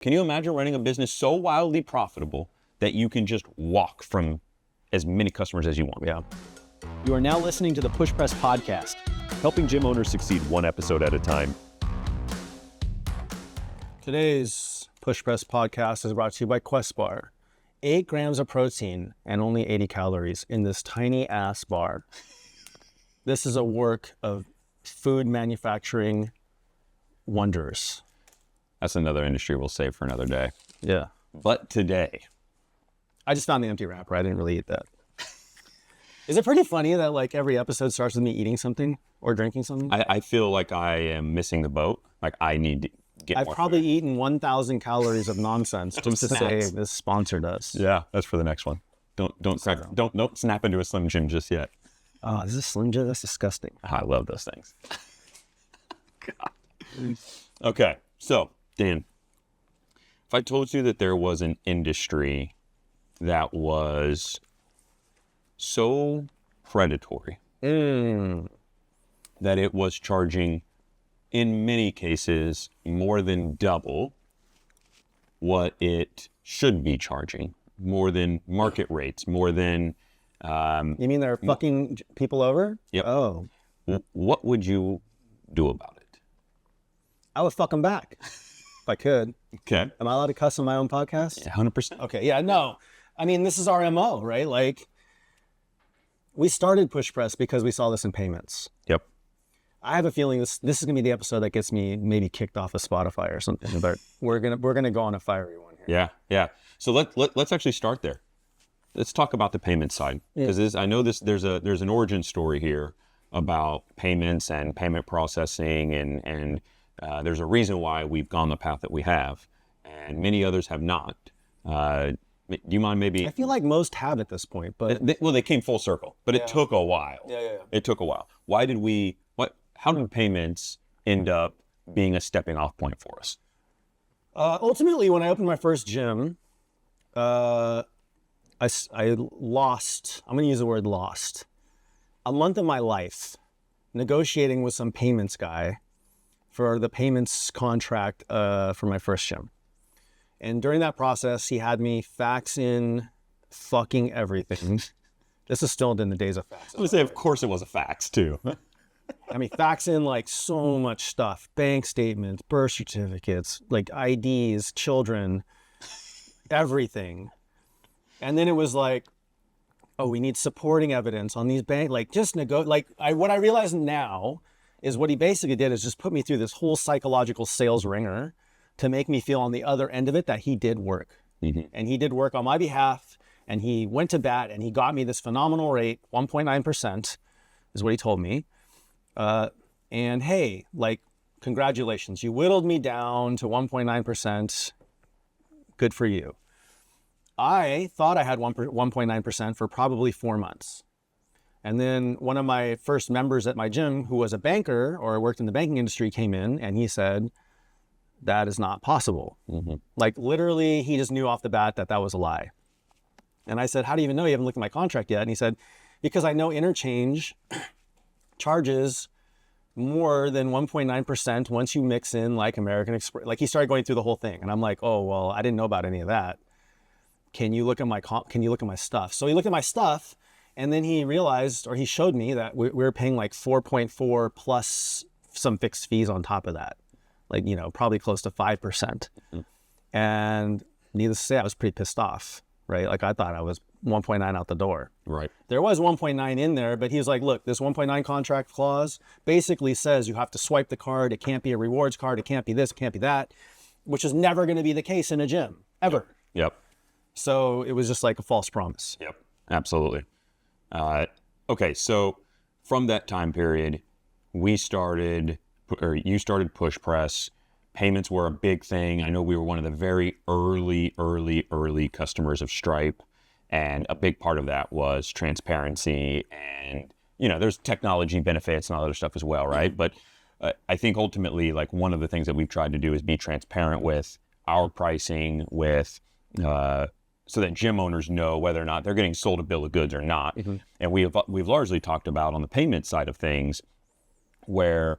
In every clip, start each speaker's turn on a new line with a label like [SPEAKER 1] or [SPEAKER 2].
[SPEAKER 1] Can you imagine running a business so wildly profitable that you can just walk from as many customers as you want?
[SPEAKER 2] Yeah. You are now listening to the PushPress podcast,
[SPEAKER 3] helping gym owners succeed one episode at a time.
[SPEAKER 2] Today's PushPress podcast is brought to you by Quest Bar. 8 grams of protein and only 80 calories in this tiny ass bar. This is a work of food manufacturing wonders.
[SPEAKER 1] That's another industry we'll save for another day.
[SPEAKER 2] Yeah.
[SPEAKER 1] But today,
[SPEAKER 2] I just found the empty wrapper. I didn't really eat that. Is it pretty funny that like every episode starts with me eating something or drinking something?
[SPEAKER 1] I feel like I am missing the boat. Like I need to get
[SPEAKER 2] I've
[SPEAKER 1] more
[SPEAKER 2] probably
[SPEAKER 1] food.
[SPEAKER 2] eaten 1,000 calories of nonsense just to say
[SPEAKER 1] snacks.
[SPEAKER 2] this sponsored us.
[SPEAKER 1] Yeah, that's for the next one. Don't snap into a Slim Jim just yet.
[SPEAKER 2] Oh, this is Slim Jim? That's disgusting.
[SPEAKER 1] I love those things. God. Okay, so Dan, if I told you that there was an industry that was so predatory that it was charging, in many cases, more than double what it should be charging, more than market rates, more than...
[SPEAKER 2] You mean they're fucking people over?
[SPEAKER 1] Yep.
[SPEAKER 2] Oh.
[SPEAKER 1] What would you do about it?
[SPEAKER 2] I would fuck them back if I could.
[SPEAKER 1] Okay.
[SPEAKER 2] Am I allowed to cuss on my own podcast?
[SPEAKER 1] 100%.
[SPEAKER 2] Okay, yeah, no. I mean, this is our MO, right? Like, we started PushPress because we saw this in payments.
[SPEAKER 1] Yep.
[SPEAKER 2] I have a feeling this is gonna be the episode that gets me maybe kicked off of Spotify or something. But we're gonna go on a fiery one here.
[SPEAKER 1] Yeah. So let's actually start there. Let's talk about the payment side, because I know there's an origin story here about payments and payment processing, and there's a reason why we've gone the path that we have, and many others have not. Do you mind maybe?
[SPEAKER 2] I feel like most have at this point, but
[SPEAKER 1] They came full circle, but it took a while.
[SPEAKER 2] Yeah.
[SPEAKER 1] It took a while. How did payments end up being a stepping off point for us?
[SPEAKER 2] ultimately, when I opened my first gym, I lost, I'm going to use the word lost, a month of my life negotiating with some payments guy for the payments contract for my first gym. And during that process, he had me fax in fucking everything. This is still in the days of fax.
[SPEAKER 1] I would say, of course, it was a fax too.
[SPEAKER 2] I mean, fax in like so much stuff, bank statements, birth certificates, like IDs, children, everything. And then it was like, oh, we need supporting evidence on these bank, like just what I realize now is what he basically did is just put me through this whole psychological sales ringer to make me feel on the other end of it that he did work. Mm-hmm. And he did work on my behalf, and he went to bat and he got me this phenomenal rate, 1.9% is what he told me. And hey, like, congratulations, you whittled me down to 1.9%. Good for you. I thought I had 1.9% for probably 4 months. And then one of my first members at my gym, who was a banker or worked in the banking industry, came in and he said, that is not possible. Mm-hmm. Like literally, he just knew off the bat that that was a lie. And I said, how do you even know? You haven't looked at my contract yet. And he said, because I know interchange charges more than 1.9% once you mix in like American Express. Like he started going through the whole thing. And I'm like, oh, well, I didn't know about any of that. Can you look at my stuff? So he looked at my stuff, and then he realized, or he showed me that we were paying like 4.4 plus some fixed fees on top of that. Like, you know, probably close to 5%. Mm-hmm. And needless to say, I was pretty pissed off, right? Like I thought I was 1.9 out the door.
[SPEAKER 1] Right.
[SPEAKER 2] There was 1.9 in there, but he was like, look, this 1.9 contract clause basically says you have to swipe the card. It can't be a rewards card. It can't be this, it can't be that, which is never going to be the case in a gym, ever.
[SPEAKER 1] Yep.
[SPEAKER 2] So it was just like a false promise.
[SPEAKER 1] Yep, absolutely. Okay, so from that time period, you started PushPress. Payments were a big thing. I know we were one of the very early customers of Stripe. And a big part of that was transparency. And, you know, there's technology benefits and all other stuff as well, right? But I think ultimately, like one of the things that we've tried to do is be transparent with our pricing, with so that gym owners know whether or not they're getting sold a bill of goods or not. Mm-hmm. And we've largely talked about on the payment side of things, where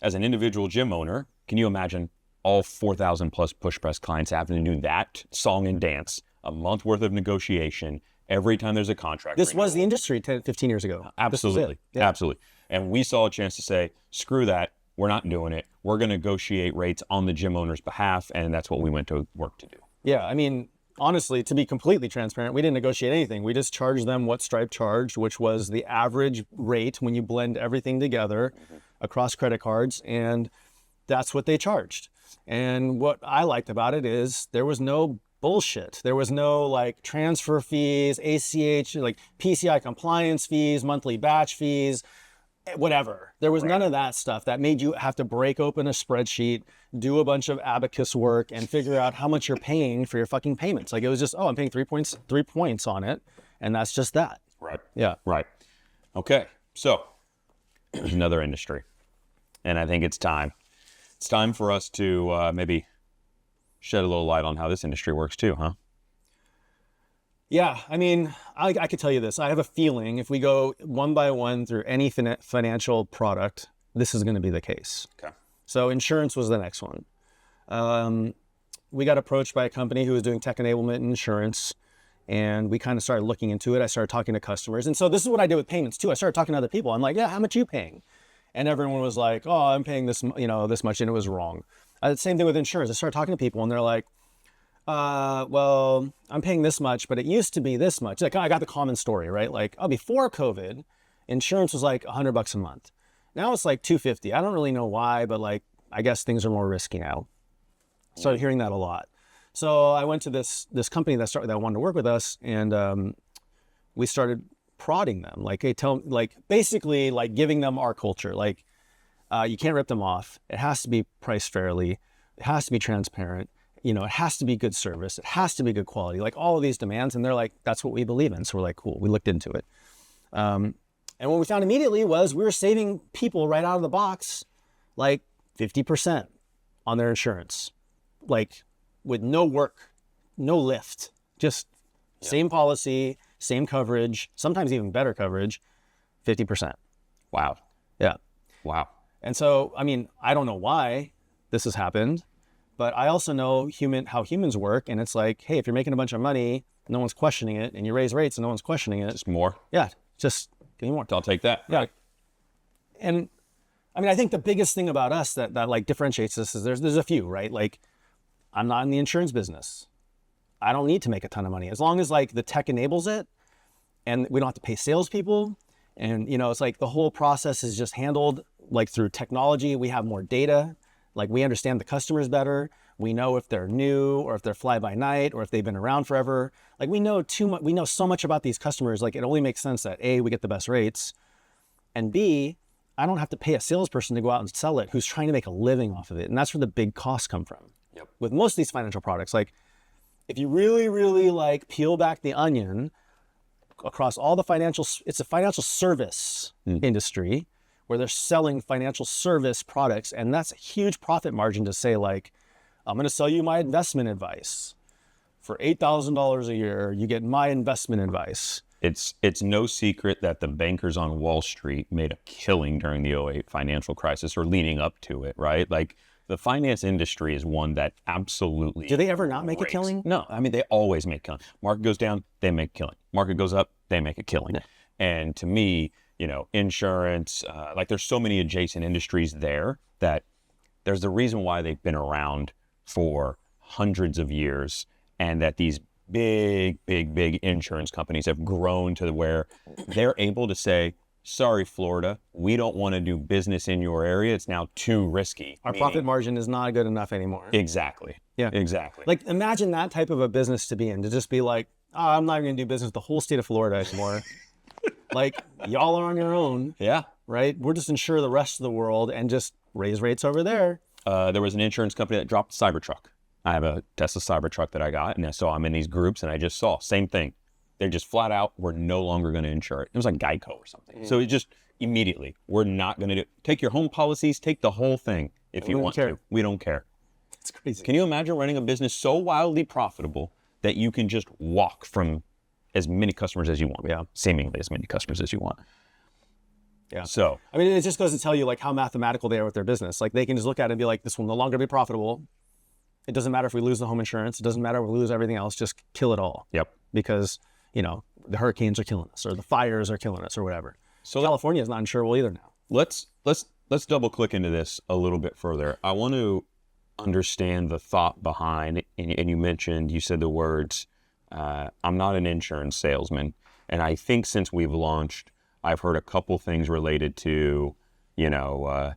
[SPEAKER 1] as an individual gym owner, can you imagine all 4,000 plus PushPress clients having to do that song and dance, a month worth of negotiation every time there's a contract.
[SPEAKER 2] This was the industry 10, 15 years ago.
[SPEAKER 1] Absolutely.
[SPEAKER 2] Yeah.
[SPEAKER 1] Absolutely. And we saw a chance to say, screw that. We're not doing it. We're going to negotiate rates on the gym owner's behalf. And that's what we went to work to do.
[SPEAKER 2] Yeah. I mean, honestly, to be completely transparent, we didn't negotiate anything. We just charged them what Stripe charged, which was the average rate when you blend everything together across credit cards. And that's what they charged. And what I liked about it is there was no bullshit. There was no like transfer fees, ACH, like PCI compliance fees, monthly batch fees, whatever. There was none of that stuff that made you have to break open a spreadsheet, do a bunch of abacus work, and figure out how much you're paying for your fucking payments. Like it was just, oh, I'm paying 3 points on it, and that's just that.
[SPEAKER 1] Right.
[SPEAKER 2] Yeah.
[SPEAKER 1] Right. Okay. So there's another industry, and I think it's time. It's time for us to maybe shed a little light on how this industry works too, huh?
[SPEAKER 2] Yeah, I mean, I could tell you this. I have a feeling if we go one by one through any financial product, this is going to be the case.
[SPEAKER 1] Okay.
[SPEAKER 2] So insurance was the next one. We got approached by a company who was doing tech enablement in insurance, and we kind of started looking into it. I started talking to customers. And so this is what I did with payments too. I started talking to other people. I'm like, yeah, how much are you paying? And everyone was like, oh, I'm paying this, this much, and it was wrong. Same thing with insurance. I started talking to people, and they're like, well, I'm paying this much, but it used to be this much. Like I got the common story, right? Like, oh, before COVID, insurance was like $100 a month. Now it's like $250. I don't really know why, but like, I guess things are more risky now. Started hearing that a lot. So I went to this company that wanted to work with us, and we started prodding them, like, hey, basically like giving them our culture. Like, you can't rip them off. It has to be priced fairly. It has to be transparent. It has to be good service. It has to be good quality, like all of these demands. And they're like, that's what we believe in. So we're like, cool. We looked into it. And what we found immediately was we were saving people right out of the box, like 50% on their insurance, like with no work, no lift, just same policy, same coverage, sometimes even better coverage, 50%.
[SPEAKER 1] Wow.
[SPEAKER 2] Yeah.
[SPEAKER 1] Wow.
[SPEAKER 2] And so, I mean, I don't know why this has happened, but I also know how humans work. And it's like, hey, if you're making a bunch of money, no one's questioning it, and you raise rates and no one's questioning it.
[SPEAKER 1] Just more.
[SPEAKER 2] Yeah, just give me more.
[SPEAKER 1] I'll take that.
[SPEAKER 2] Yeah. And I mean, I think the biggest thing about us that like differentiates us is there's a few, right? Like, I'm not in the insurance business. I don't need to make a ton of money. As long as like the tech enables it and we don't have to pay salespeople. And, it's like the whole process is just handled like through technology. We have more data. Like we understand the customers better. We know if they're new or if they're fly by night or if they've been around forever. Like we know we know so much about these customers. Like it only makes sense that A, we get the best rates, and B, I don't have to pay a salesperson to go out and sell it who's trying to make a living off of it. And that's where the big costs come from.
[SPEAKER 1] Yep.
[SPEAKER 2] With most of these financial products, like if you really, really like peel back the onion across all the it's a financial service industry where they're selling financial service products. And that's a huge profit margin to say like, I'm going to sell you my investment advice for $8,000 a year. You get my investment advice.
[SPEAKER 1] It's no secret that the bankers on Wall Street made a killing during the '08 financial crisis or leading up to it, right? Like the finance industry is one that absolutely...
[SPEAKER 2] Do they ever not make a killing?
[SPEAKER 1] No, I mean, they always make killing. Market goes down, they make a killing. Market goes up, they make a killing. Yeah. And to me, insurance, like there's so many adjacent industries there that there's a reason why they've been around for hundreds of years, and that these big insurance companies have grown to where they're able to say, sorry, Florida, we don't want to do business in your area. It's now too risky.
[SPEAKER 2] Our profit margin is not good enough anymore.
[SPEAKER 1] Exactly.
[SPEAKER 2] Yeah.
[SPEAKER 1] Exactly.
[SPEAKER 2] Like imagine that type of a business to be in, to just be like, oh, I'm not going to do business with the whole state of Florida anymore. Like y'all are on your own.
[SPEAKER 1] Yeah.
[SPEAKER 2] Right? We're just insure the rest of the world and just raise rates over there.
[SPEAKER 1] There was an insurance company that dropped a Cybertruck. I have a Tesla Cybertruck that I got, and so I'm in these groups, and I just saw same thing. They're just flat out, we're no longer going to insure it. It was like Geico or something. So it just immediately, we're not going to take your home policies, take the whole thing if you want to. We don't care.
[SPEAKER 2] It's crazy.
[SPEAKER 1] Can you imagine running a business so wildly profitable that you can just walk from as many customers as you want? Yeah, seemingly as many customers as you want.
[SPEAKER 2] Yeah.
[SPEAKER 1] So,
[SPEAKER 2] I mean, it just goes to tell you like how mathematical they are with their business. Like they can just look at it and be like, this will no longer be profitable. It doesn't matter if we lose the home insurance. It doesn't matter if we lose everything else. Just kill it all.
[SPEAKER 1] yep.
[SPEAKER 2] Because, you know, the hurricanes are killing us or the fires are killing us or whatever.
[SPEAKER 1] So
[SPEAKER 2] California is not insurable either now.
[SPEAKER 1] let's double click into this a little bit further. I want to understand the thought behind, and you said the words, I'm not an insurance salesman. And I think since we've launched, I've heard a couple things related to, you know,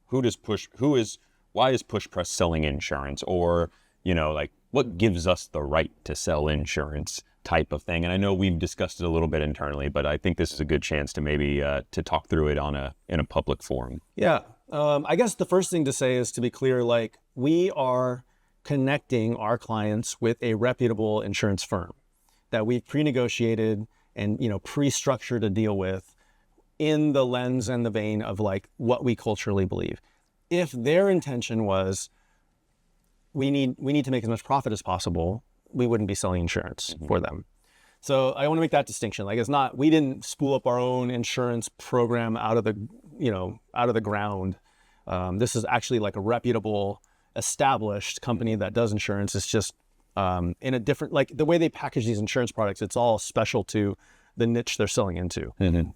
[SPEAKER 1] why is PushPress selling insurance? Or, you know, like what gives us the right to sell insurance type of thing. And I know we've discussed it a little bit internally, but I think this is a good chance to maybe to talk through it in a public forum.
[SPEAKER 2] Yeah. I guess the first thing to say is to be clear, like we are connecting our clients with a reputable insurance firm that we've pre-negotiated and, you know, pre-structured a deal with in the lens and the vein of like what we culturally believe. If their intention was we need to make as much profit as possible, we wouldn't be selling insurance for them. So I want to make that distinction. Like we didn't spool up our own insurance program out of the ground. This is actually like a reputable, established company that does insurance. It's just in a different, like the way they package these insurance products, it's all special to the niche they're selling into.
[SPEAKER 1] Mm-hmm.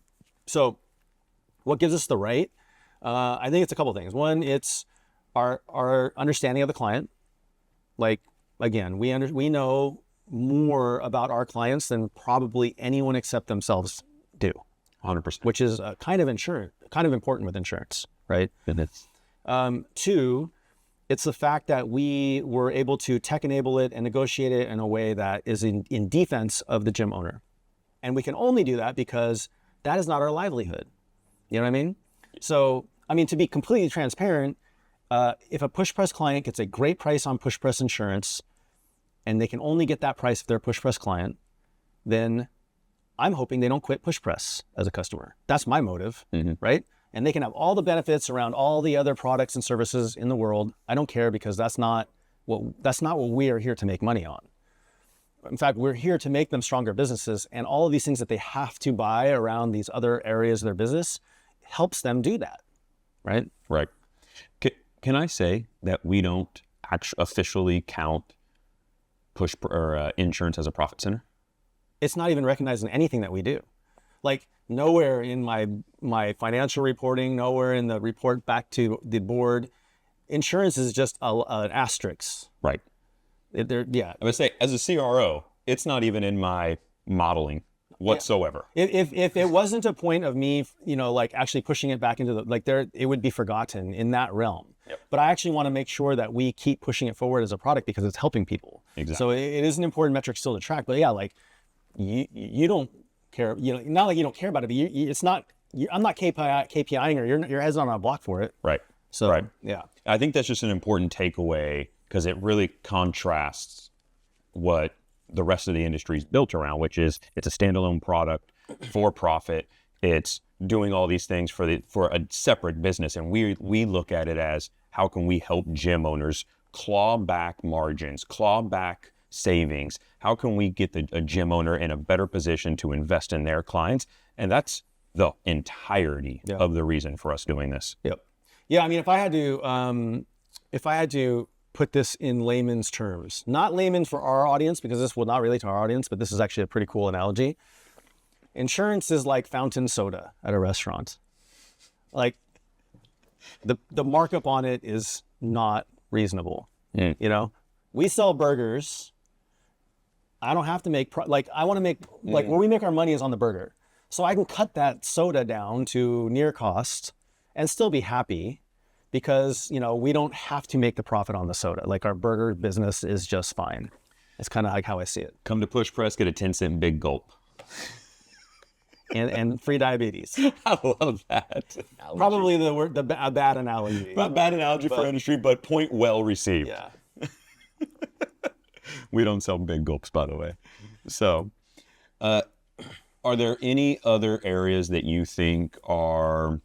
[SPEAKER 2] So what gives us the right? I think it's a couple things. One, it's our understanding of the client. Like, again, we know more about our clients than probably anyone except themselves do.
[SPEAKER 1] 100%.
[SPEAKER 2] Which is kind of important with insurance, right? Two, it's the fact that we were able to tech enable it and negotiate it in a way that is in defense of the gym owner. And we can only do that because that is not our livelihood. You know what I mean? So, I mean, to be completely transparent, if a PushPress client gets a great price on PushPress insurance, and they can only get that price if they're a PushPress client, then I'm hoping they don't quit PushPress as a customer. That's my motive, right? And they can have all the benefits around all the other products and services in the world. I don't care because that's not what we are here to make money on. In fact, we're here to make them stronger businesses, and all of these things that they have to buy around these other areas of their business helps them do that, right?
[SPEAKER 1] Right. Can I say that we don't officially count insurance as a profit center?
[SPEAKER 2] It's not even recognized in anything that we do. Like nowhere in my financial reporting, nowhere in the report back to the board, insurance is just an asterisk.
[SPEAKER 1] Right.
[SPEAKER 2] Yeah.
[SPEAKER 1] I would say as a CRO, it's not even in my modeling whatsoever.
[SPEAKER 2] If it wasn't a point of me, you know, like actually pushing it back into it would be forgotten in that realm.
[SPEAKER 1] Yep.
[SPEAKER 2] But I actually want to make sure that we keep pushing it forward as a product because it's helping people.
[SPEAKER 1] Exactly.
[SPEAKER 2] So it is an important metric still to track. But yeah, like you don't care, you know, not like you don't care about it, but it's not. I'm not KPIing or your head's not on a block for it.
[SPEAKER 1] Right.
[SPEAKER 2] So
[SPEAKER 1] right.
[SPEAKER 2] Yeah,
[SPEAKER 1] I think that's just an important takeaway because it really contrasts what the rest of the industry is built around, which is it's a standalone product for profit. It's doing all these things for a separate business, and we look at it as how can we help gym owners claw back margins, claw back savings? How can we get a gym owner in a better position to invest in their clients? And that's the entirety of the reason for us doing this.
[SPEAKER 2] Yep. Yeah. I mean, if I had to put this in layman's terms, not layman for our audience, because this will not relate to our audience, but this is actually a pretty cool analogy. Insurance is like fountain soda at a restaurant. Like the markup on it is not reasonable. You know, we sell burgers. I don't have to make, I want to make, like where we make our money is on the burger. So I can cut that soda down to near cost and still be happy because, you know, we don't have to make the profit on the soda. Like our burger business is just fine. It's kind of like how I see it.
[SPEAKER 1] Come to PushPress, get a 10-cent big gulp.
[SPEAKER 2] And free diabetes.
[SPEAKER 1] I love that analogy.
[SPEAKER 2] Probably a bad analogy.
[SPEAKER 1] Not bad analogy for industry, but point well received.
[SPEAKER 2] Yeah.
[SPEAKER 1] We don't sell big gulps, by the way. So, are there any other areas that you think are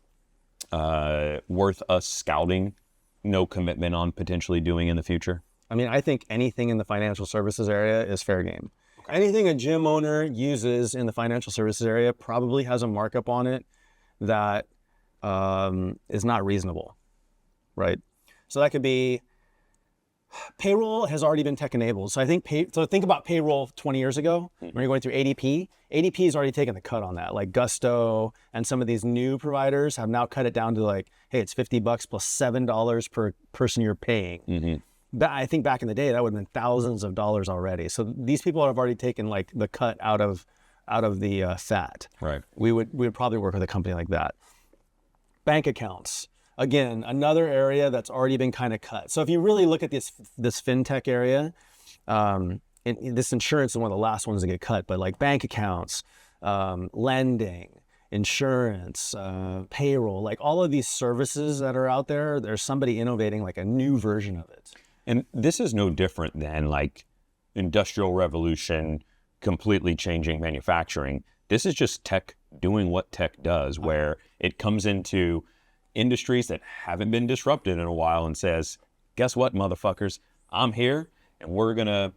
[SPEAKER 1] worth us scouting, no commitment on potentially doing in the future?
[SPEAKER 2] I mean, I think anything in the financial services area is fair game. Anything a gym owner uses in the financial services area probably has a markup on it that is not reasonable, right? So that could be payroll has already been tech enabled. So I think think about payroll 20 years ago when you're going through ADP. ADP has already taken the cut on that. Like Gusto and some of these new providers have now cut it down to like, hey, it's $50 plus $7 per person you're paying. But I think back in the day that would have been thousands of dollars already. So these people have already taken like the cut out of the fat.
[SPEAKER 1] Right.
[SPEAKER 2] We would probably work with a company like that. Bank accounts. Again, another area that's already been kind of cut. So if you really look at this fintech area, and this insurance is one of the last ones to get cut, but like bank accounts, lending, insurance, payroll, like all of these services that are out there, there's somebody innovating like a new version of it.
[SPEAKER 1] And this is no different than like industrial revolution completely changing manufacturing. This is just tech doing what tech does, where it comes into industries that haven't been disrupted in a while and says, guess what, motherfuckers, I'm here and we're gonna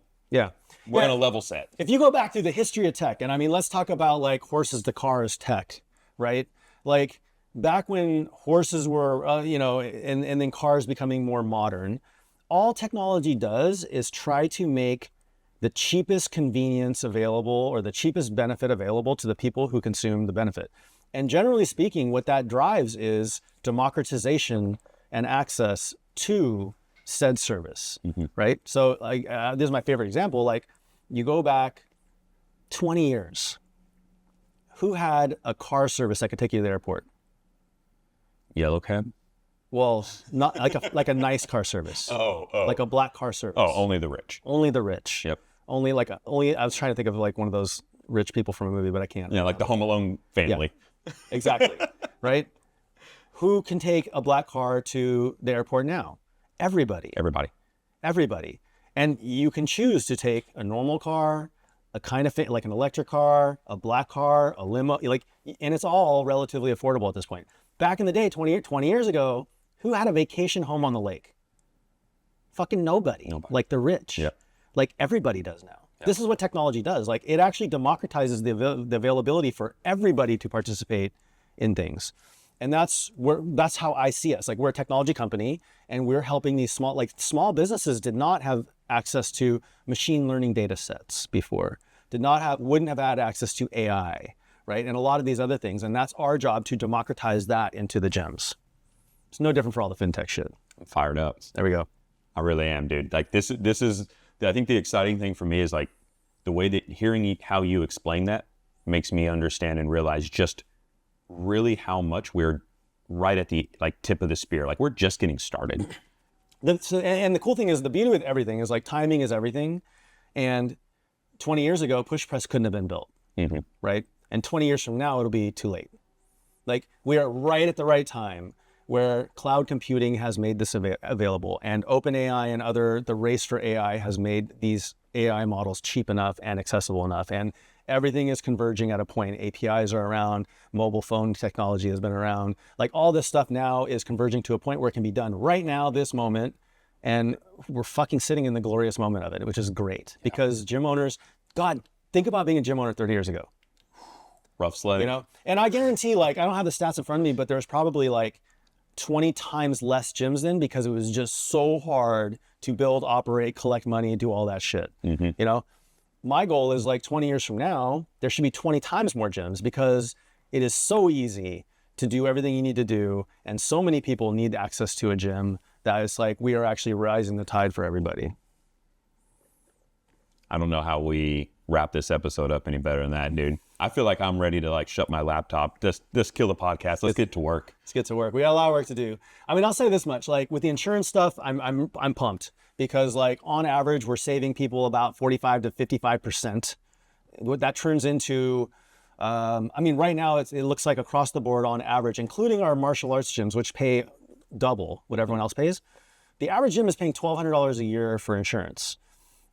[SPEAKER 1] level set.
[SPEAKER 2] If you go back through the history of tech, and I mean, let's talk about like horses to cars tech, right? Like back when horses were, and then cars becoming more modern, all technology does is try to make the cheapest convenience available or the cheapest benefit available to the people who consume the benefit. And generally speaking, what that drives is democratization and access to said service, right? So like, this is my favorite example. Like you go back 20 years, who had a car service that could take you to the airport?
[SPEAKER 1] Yellow cab?
[SPEAKER 2] Well, not like a nice car service.
[SPEAKER 1] Oh.
[SPEAKER 2] Like a black car service.
[SPEAKER 1] Oh, only the rich.
[SPEAKER 2] Only the rich.
[SPEAKER 1] Yep.
[SPEAKER 2] I was trying to think of like one of those rich people from a movie, but I can't.
[SPEAKER 1] Yeah, like the Home Alone family.
[SPEAKER 2] Yeah, exactly. Right? Who can take a black car to the airport now? Everybody. And you can choose to take a normal car, a kind of like an electric car, a black car, a limo, and it's all relatively affordable at this point. Back in the day, 20 years ago, who had a vacation home on the lake? Fucking nobody. Like the rich.
[SPEAKER 1] Yeah.
[SPEAKER 2] Like everybody does now. Yeah. This is what technology does. Like it actually democratizes the availability for everybody to participate in things. And that's how I see us. Like we're a technology company and we're helping these small businesses did not have access to machine learning data sets before, wouldn't have had access to AI, right? And a lot of these other things. And that's our job to democratize that into the gems. It's no different for all the fintech shit.
[SPEAKER 1] I'm fired up.
[SPEAKER 2] There we go.
[SPEAKER 1] I really am, dude. Like this is, I think the exciting thing for me is like the way that hearing how you explain that makes me understand and realize just really how much we're right at the tip of the spear. Like we're just getting started.
[SPEAKER 2] And the cool thing is the beauty with everything is like timing is everything. And 20 years ago, PushPress couldn't have been built, right? And 20 years from now, it'll be too late. Like we are right at the right time where cloud computing has made this available, and OpenAI and the race for AI has made these AI models cheap enough and accessible enough. And everything is converging at a point. APIs are around, mobile phone technology has been around. Like all this stuff now is converging to a point where it can be done right now, this moment. And we're fucking sitting in the glorious moment of it, which is great. Because gym owners, God, think about being a gym owner 30 years ago.
[SPEAKER 1] Rough sledding.
[SPEAKER 2] And I guarantee, I don't have the stats in front of me, but there's probably 20 times less gyms then because it was just so hard to build, operate, collect money, and do all that shit. My goal is 20 years from now, there should be 20 times more gyms because it is so easy to do everything you need to do. And so many people need access to a gym that it's we are actually rising the tide for everybody.
[SPEAKER 1] I don't know how we wrap this episode up any better than that, dude. I feel like I'm ready to shut my laptop, just kill the podcast. Let's get to work.
[SPEAKER 2] Let's get to work. We got a lot of work to do. I mean, I'll say this much, with the insurance stuff, I'm pumped because on average, we're saving people about 45 to 55%. What that turns into, right now it looks like across the board on average, including our martial arts gyms, which pay double what everyone else pays. The average gym is paying $1,200 a year for insurance.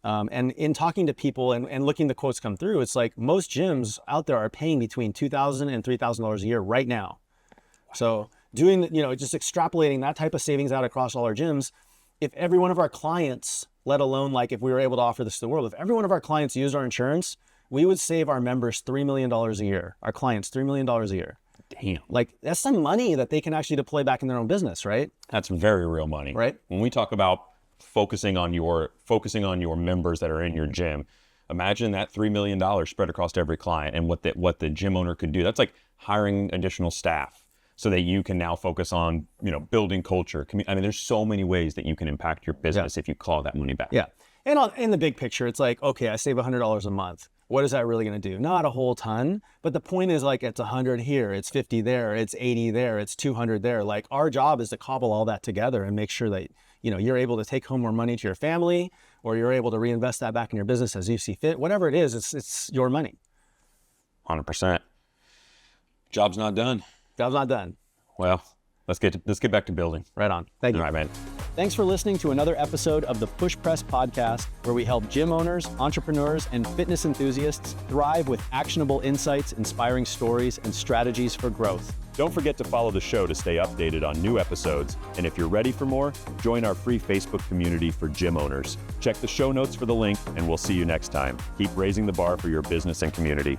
[SPEAKER 2] And in talking to people and looking the quotes come through, it's most gyms out there are paying between $2,000 and $3,000 a year right now. So doing, just extrapolating that type of savings out across all our gyms, if every one of our clients, let alone if we were able to offer this to the world, if every one of our clients used our insurance, we would save our members $3 million a year, our clients $3 million a year.
[SPEAKER 1] Damn.
[SPEAKER 2] Like that's some money that they can actually deploy back in their own business, right?
[SPEAKER 1] That's very real money.
[SPEAKER 2] Right.
[SPEAKER 1] When we talk about focusing on your members that are in your gym, imagine that $3 million spread across every client and what the gym owner could do. That's like hiring additional staff so that you can now focus on, building culture. I mean, there's so many ways that you can impact your business if you claw that money back.
[SPEAKER 2] Yeah. And in the big picture, it's like, okay, I save $100 a month. What is that really going to do? Not a whole ton, but the point is like it's 100 here, it's 50 there, it's 80 there, it's 200 there. Like our job is to cobble all that together and make sure that, you're able to take home more money to your family, or you're able to reinvest that back in your business as you see fit. Whatever it is, it's your money.
[SPEAKER 1] 100%. Job's not done.
[SPEAKER 2] Job's not done.
[SPEAKER 1] Well, let's get back to building.
[SPEAKER 2] Right on. Thank you.
[SPEAKER 1] All right, man.
[SPEAKER 2] Thanks for listening to another episode of the PushPress podcast, where we help gym owners, entrepreneurs, and fitness enthusiasts thrive with actionable insights, inspiring stories, and strategies for growth.
[SPEAKER 3] Don't forget to follow the show to stay updated on new episodes. And if you're ready for more, join our free Facebook community for gym owners. Check the show notes for the link, and we'll see you next time. Keep raising the bar for your business and community.